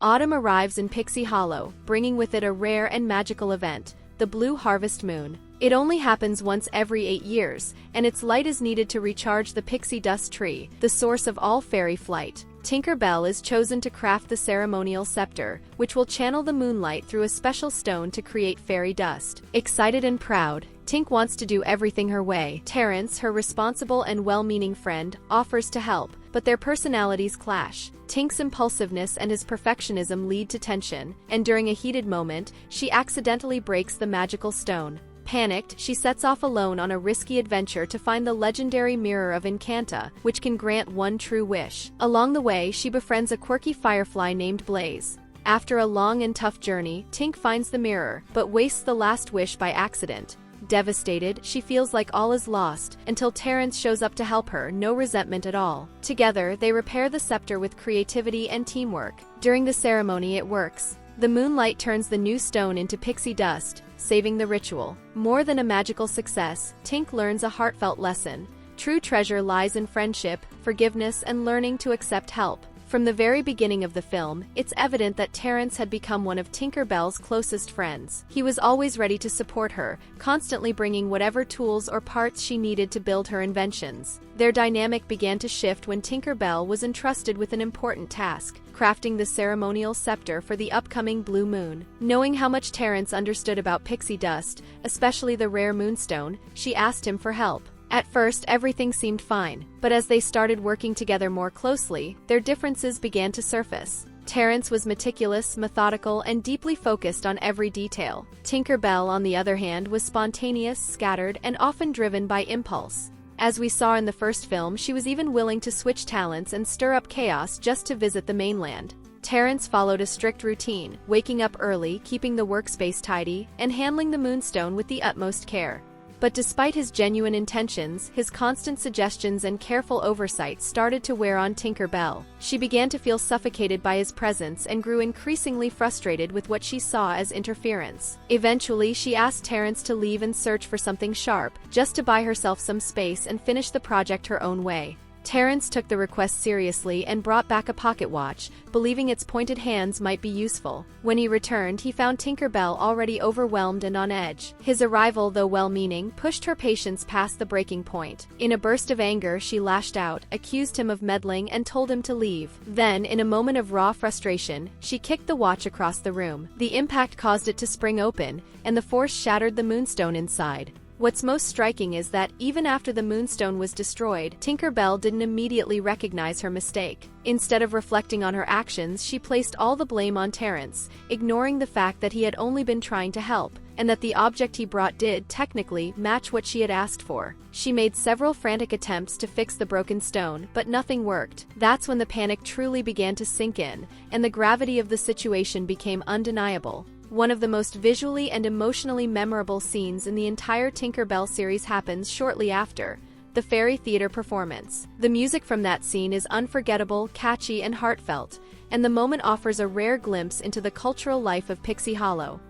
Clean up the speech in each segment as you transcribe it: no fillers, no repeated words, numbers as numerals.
Autumn arrives in Pixie Hollow, bringing with it a rare and magical event, the Blue Harvest Moon. It only happens once every 8 years, and its light is needed to recharge the pixie dust tree, the source of all fairy flight. Tinker Bell is chosen to craft the ceremonial scepter, which will channel the moonlight through a special stone to create fairy dust. Excited and proud, Tink wants to do everything her way. Terrence, her responsible and well-meaning friend, offers to help, but their personalities clash. Tink's impulsiveness and his perfectionism lead to tension, and during a heated moment, she accidentally breaks the magical stone. Panicked, she sets off alone on a risky adventure to find the legendary Mirror of Enchanta, which can grant one true wish. Along the way, she befriends a quirky firefly named Blaze. After a long and tough journey, Tink finds the mirror, but wastes the last wish by accident. Devastated, she feels like all is lost, until Terrence shows up to help her, no resentment at all. Together, they repair the scepter with creativity and teamwork. During the ceremony, it works. The moonlight turns the new stone into pixie dust, saving the ritual. More than a magical success, Tink learns a heartfelt lesson. True treasure lies in friendship, forgiveness, and learning to accept help. From the very beginning of the film, it's evident that Terrence had become one of Tinker Bell's closest friends. He was always ready to support her, constantly bringing whatever tools or parts she needed to build her inventions. Their dynamic began to shift when Tinker Bell was entrusted with an important task, crafting the ceremonial scepter for the upcoming blue moon. Knowing how much Terrence understood about pixie dust, especially the rare moonstone, she asked him for help. At first, everything seemed fine, but as they started working together more closely, their differences began to surface. Terrence was meticulous, methodical, and deeply focused on every detail. Tinker Bell, on the other hand, was spontaneous, scattered, and often driven by impulse. As we saw in the first film, she was even willing to switch talents and stir up chaos just to visit the mainland. Terrence followed a strict routine, waking up early, keeping the workspace tidy, and handling the moonstone with the utmost care. But despite his genuine intentions, his constant suggestions and careful oversight started to wear on Tinker Bell. She began to feel suffocated by his presence and grew increasingly frustrated with what she saw as interference. Eventually, she asked Terrence to leave and search for something sharp, just to buy herself some space and finish the project her own way. Terrence took the request seriously and brought back a pocket watch, believing its pointed hands might be useful. When he returned, he found Tinker Bell already overwhelmed and on edge. His arrival, though well-meaning, pushed her patience past the breaking point. In a burst of anger, she lashed out, accused him of meddling, and told him to leave. Then, in a moment of raw frustration, she kicked the watch across the room. The impact caused it to spring open, and the force shattered the moonstone inside. What's most striking is that, even after the moonstone was destroyed, Tinker Bell didn't immediately recognize her mistake. Instead of reflecting on her actions, she placed all the blame on Terrence, ignoring the fact that he had only been trying to help, and that the object he brought did, technically, match what she had asked for. She made several frantic attempts to fix the broken stone, but nothing worked. That's when the panic truly began to sink in, and the gravity of the situation became undeniable. One of the most visually and emotionally memorable scenes in the entire Tinker Bell series happens shortly after, the Fairy Theater performance. The music from that scene is unforgettable, catchy, and heartfelt, and the moment offers a rare glimpse into the cultural life of Pixie Hollow.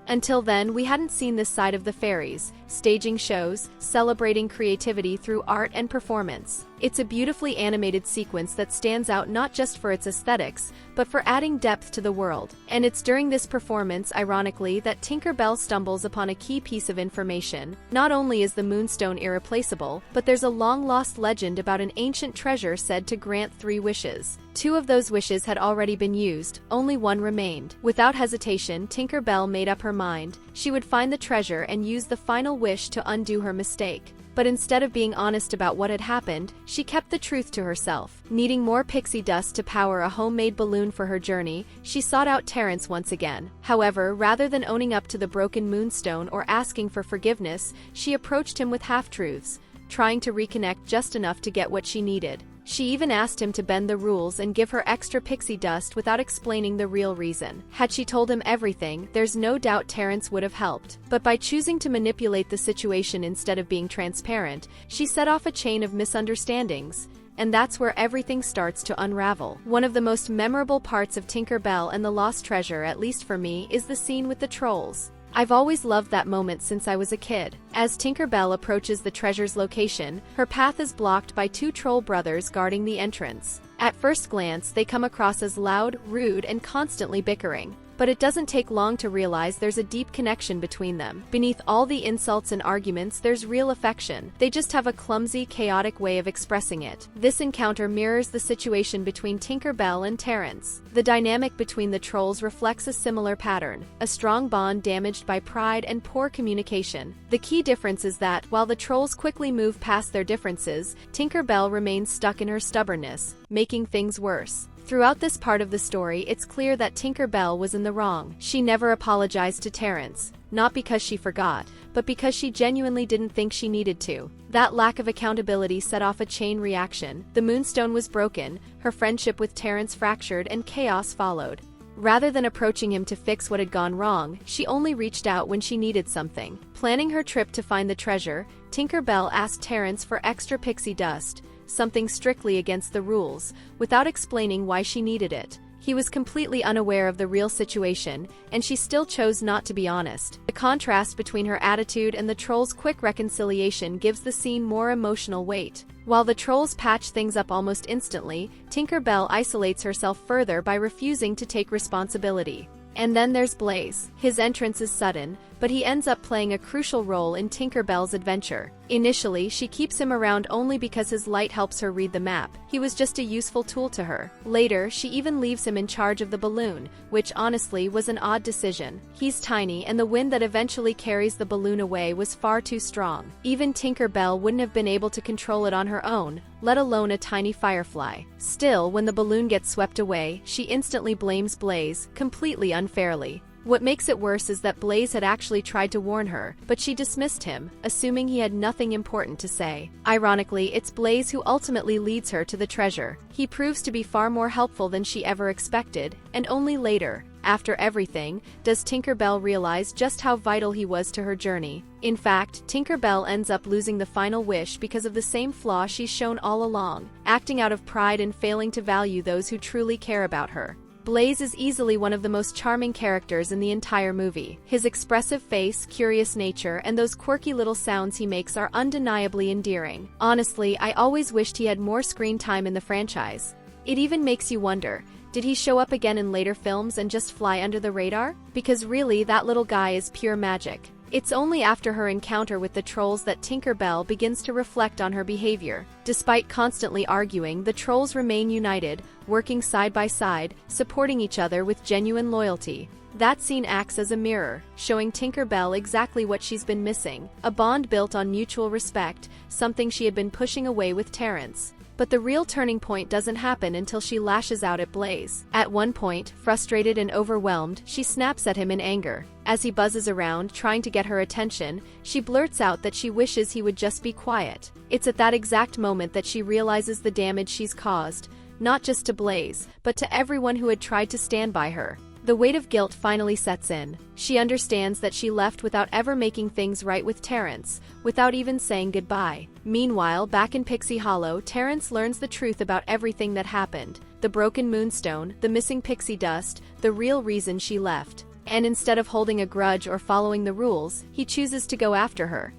Until then, we hadn't seen this side of the fairies, staging shows, celebrating creativity through art and performance. It's a beautifully animated sequence that stands out not just for its aesthetics, but for adding depth to the world. And it's during this performance, ironically, that Tinker Bell stumbles upon a key piece of information. Not only is the moonstone irreplaceable, but there's a long-lost legend about an ancient treasure said to grant 3 wishes. 2 of those wishes had already been used, only 1 remained. Without hesitation, Tinker Bell made up her mind. She would find the treasure and use the final wish to undo her mistake. But instead of being honest about what had happened, she kept the truth to herself. Needing more pixie dust to power a homemade balloon for her journey, she sought out Terrence once again. However, rather than owning up to the broken moonstone or asking for forgiveness, she approached him with half-truths, trying to reconnect just enough to get what she needed. She even asked him to bend the rules and give her extra pixie dust without explaining the real reason. Had she told him everything, there's no doubt Terrence would have helped. But by choosing to manipulate the situation instead of being transparent, she set off a chain of misunderstandings. And that's where everything starts to unravel. One of the most memorable parts of Tinker Bell and the Lost Treasure, at least for me, is the scene with the trolls. I've always loved that moment since I was a kid. As Tinker Bell approaches the treasure's location, her path is blocked by 2 troll brothers guarding the entrance. At first glance, they come across as loud, rude, and constantly bickering. But it doesn't take long to realize there's a deep connection between them. Beneath all the insults and arguments, there's real affection. They just have a clumsy, chaotic way of expressing it. This encounter mirrors the situation between Tinker Bell and Terrence. The dynamic between the trolls reflects a similar pattern, a strong bond damaged by pride and poor communication. The key difference is that, while the trolls quickly move past their differences, Tinker Bell remains stuck in her stubbornness, making things worse. Throughout this part of the story, it's clear that Tinker Bell was in the wrong. She never apologized to Terrence, not because she forgot, but because she genuinely didn't think she needed to. That lack of accountability set off a chain reaction. The Moonstone was broken, her friendship with Terrence fractured, and chaos followed. Rather than approaching him to fix what had gone wrong, she only reached out when she needed something. Planning her trip to find the treasure, Tinker Bell asked Terrence for extra pixie dust, something strictly against the rules, without explaining why she needed it. He was completely unaware of the real situation, and she still chose not to be honest. The contrast between her attitude and the trolls' quick reconciliation gives the scene more emotional weight. While the trolls patch things up almost instantly, Tinker Bell isolates herself further by refusing to take responsibility. And then there's Blaze. His entrance is sudden, but he ends up playing a crucial role in Tinker Bell's adventure. Initially, she keeps him around only because his light helps her read the map. He was just a useful tool to her. Later, she even leaves him in charge of the balloon, which honestly was an odd decision. He's tiny, and the wind that eventually carries the balloon away was far too strong. Even Tinker Bell wouldn't have been able to control it on her own, let alone a tiny firefly. Still, when the balloon gets swept away, she instantly blames Blaze, completely unfairly. What makes it worse is that Blaze had actually tried to warn her, but she dismissed him, assuming he had nothing important to say. Ironically, it's Blaze who ultimately leads her to the treasure. He proves to be far more helpful than she ever expected, and only later, after everything, does Tinker Bell realize just how vital he was to her journey. In fact, Tinker Bell ends up losing the final wish because of the same flaw she's shown all along, acting out of pride and failing to value those who truly care about her. Blaze is easily one of the most charming characters in the entire movie. His expressive face, curious nature, and those quirky little sounds he makes are undeniably endearing. Honestly, I always wished he had more screen time in the franchise. It even makes you wonder, did he show up again in later films and just fly under the radar? Because really, that little guy is pure magic. It's only after her encounter with the trolls that Tinker Bell begins to reflect on her behavior. Despite constantly arguing, the trolls remain united, working side by side, supporting each other with genuine loyalty. That scene acts as a mirror, showing Tinker Bell exactly what she's been missing, a bond built on mutual respect, something she had been pushing away with Terrence. But the real turning point doesn't happen until she lashes out at Blaze. At one point, frustrated and overwhelmed, she snaps at him in anger. As he buzzes around, trying to get her attention, she blurts out that she wishes he would just be quiet. It's at that exact moment that she realizes the damage she's caused, not just to Blaze, but to everyone who had tried to stand by her. The weight of guilt finally sets in. She understands that she left without ever making things right with Terrence, without even saying goodbye. Meanwhile, back in Pixie Hollow, Terrence learns the truth about everything that happened. The broken moonstone, the missing pixie dust, the real reason she left. And instead of holding a grudge or following the rules, he chooses to go after her.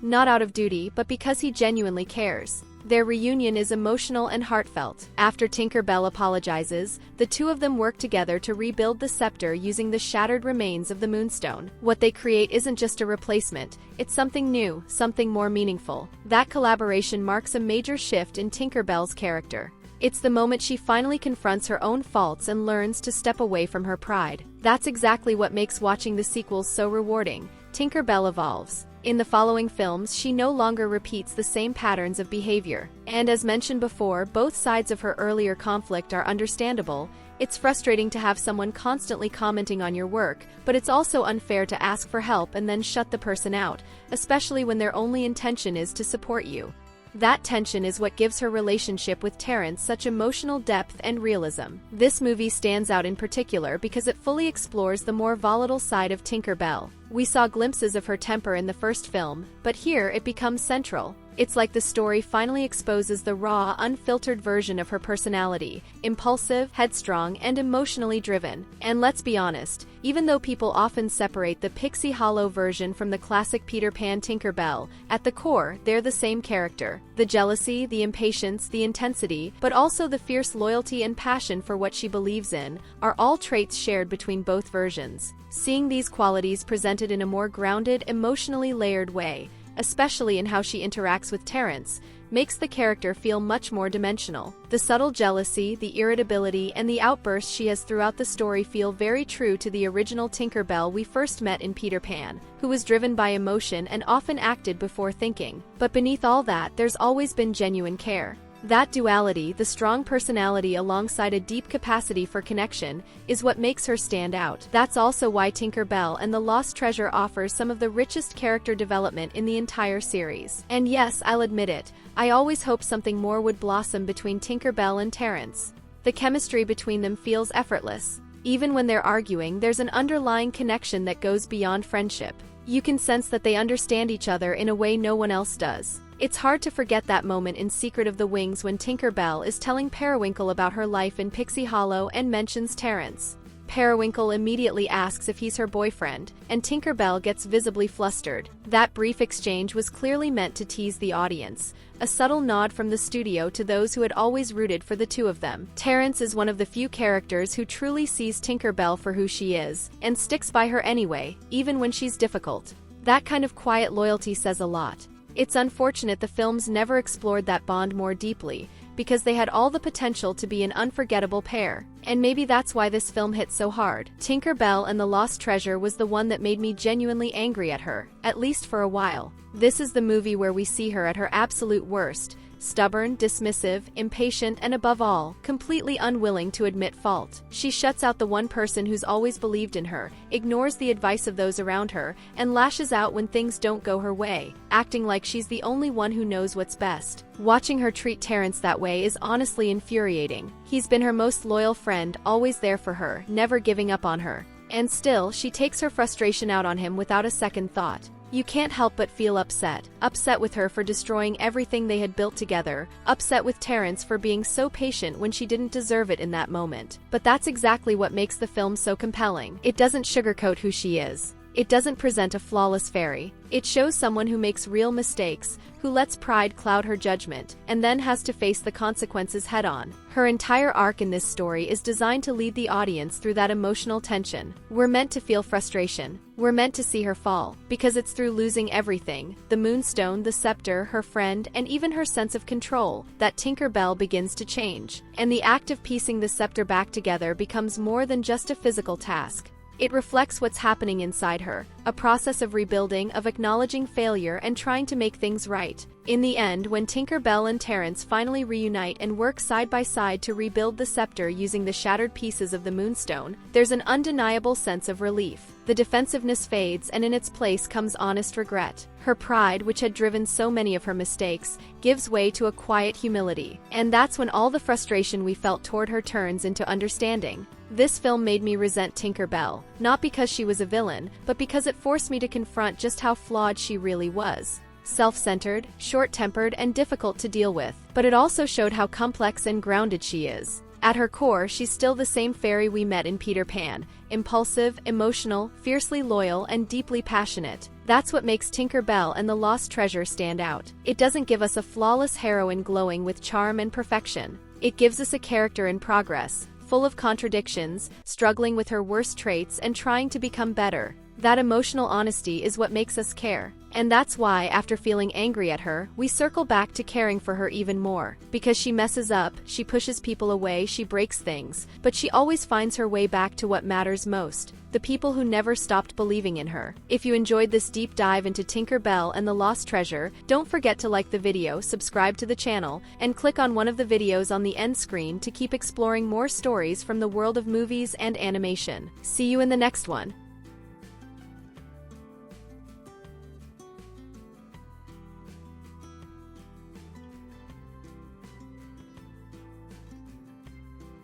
Not out of duty, but because he genuinely cares. Their reunion is emotional and heartfelt. After Tinker Bell apologizes, the two of them work together to rebuild the scepter using the shattered remains of the Moonstone. What they create isn't just a replacement, it's something new, something more meaningful. That collaboration marks a major shift in Tinker Bell's character. It's the moment she finally confronts her own faults and learns to step away from her pride. That's exactly what makes watching the sequels so rewarding. Tinker Bell evolves. In the following films, she no longer repeats the same patterns of behavior. And as mentioned before, both sides of her earlier conflict are understandable. It's frustrating to have someone constantly commenting on your work, but it's also unfair to ask for help and then shut the person out, especially when their only intention is to support you. That tension is what gives her relationship with Terrence such emotional depth and realism. This movie stands out in particular because it fully explores the more volatile side of Tinker Bell. We saw glimpses of her temper in the first film, but here it becomes central. It's like the story finally exposes the raw, unfiltered version of her personality, impulsive, headstrong, and emotionally driven. And let's be honest, even though people often separate the Pixie Hollow version from the classic Peter Pan Tinker Bell, at the core, they're the same character. The jealousy, the impatience, the intensity, but also the fierce loyalty and passion for what she believes in, are all traits shared between both versions. Seeing these qualities presented in a more grounded, emotionally layered way, especially in how she interacts with Terrence, makes the character feel much more dimensional. The subtle jealousy, the irritability, and the outbursts she has throughout the story feel very true to the original Tinker Bell we first met in Peter Pan, who was driven by emotion and often acted before thinking. But beneath all that, there's always been genuine care. That duality, the strong personality alongside a deep capacity for connection, is what makes her stand out. That's also why Tinker Bell and the Lost Treasure offers some of the richest character development in the entire series. And yes, I'll admit it, I always hoped something more would blossom between Tinker Bell and Terrence. The chemistry between them feels effortless. Even when they're arguing, there's an underlying connection that goes beyond friendship. You can sense that they understand each other in a way no one else does. It's hard to forget that moment in Secret of the Wings when Tinker Bell is telling Periwinkle about her life in Pixie Hollow and mentions Terrence. Periwinkle immediately asks if he's her boyfriend, and Tinker Bell gets visibly flustered. That brief exchange was clearly meant to tease the audience, a subtle nod from the studio to those who had always rooted for the two of them. Terrence is one of the few characters who truly sees Tinker Bell for who she is, and sticks by her anyway, even when she's difficult. That kind of quiet loyalty says a lot. It's unfortunate the films never explored that bond more deeply, because they had all the potential to be an unforgettable pair. And maybe that's why this film hit so hard. Tinker Bell and the Lost Treasure was the one that made me genuinely angry at her, at least for a while. This is the movie where we see her at her absolute worst, stubborn, dismissive, impatient, and above all, completely unwilling to admit fault. She shuts out the one person who's always believed in her, ignores the advice of those around her, and lashes out when things don't go her way, acting like she's the only one who knows what's best. Watching her treat Terrence that way is honestly infuriating. He's been her most loyal friend, always there for her, never giving up on her. And still, she takes her frustration out on him without a second thought. You can't help but feel upset. Upset with her for destroying everything they had built together, upset with Terrence for being so patient when she didn't deserve it in that moment. But that's exactly what makes the film so compelling. It doesn't sugarcoat who she is. It doesn't present a flawless fairy. It shows someone who makes real mistakes, who lets pride cloud her judgment, and then has to face the consequences head-on. Her entire arc in this story is designed to lead the audience through that emotional tension. We're meant to feel frustration. We're meant to see her fall, because it's through losing everything, the Moonstone, the scepter, her friend, and even her sense of control, that Tinker Bell begins to change. And the act of piecing the scepter back together becomes more than just a physical task. It reflects what's happening inside her, a process of rebuilding, of acknowledging failure and trying to make things right. In the end, when Tinker Bell and Terrence finally reunite and work side by side to rebuild the scepter using the shattered pieces of the Moonstone, there's an undeniable sense of relief. The defensiveness fades, and in its place comes honest regret. Her pride, which had driven so many of her mistakes, gives way to a quiet humility. And that's when all the frustration we felt toward her turns into understanding. This film made me resent Tinker Bell, not because she was a villain, but because it forced me to confront just how flawed she really was. Self-centered, short-tempered, and difficult to deal with. But it also showed how complex and grounded she is. At her core, she's still the same fairy we met in Peter Pan, impulsive, emotional, fiercely loyal, and deeply passionate. That's what makes Tinker Bell and the Lost Treasure stand out. It doesn't give us a flawless heroine glowing with charm and perfection. It gives us a character in progress, full of contradictions, struggling with her worst traits and trying to become better. That emotional honesty is what makes us care. And that's why, after feeling angry at her, we circle back to caring for her even more. Because she messes up, she pushes people away, she breaks things, but she always finds her way back to what matters most: the people who never stopped believing in her. If you enjoyed this deep dive into Tinker Bell and the Lost Treasure, don't forget to like the video, subscribe to the channel, and click on one of the videos on the end screen to keep exploring more stories from the world of movies and animation. See you in the next one.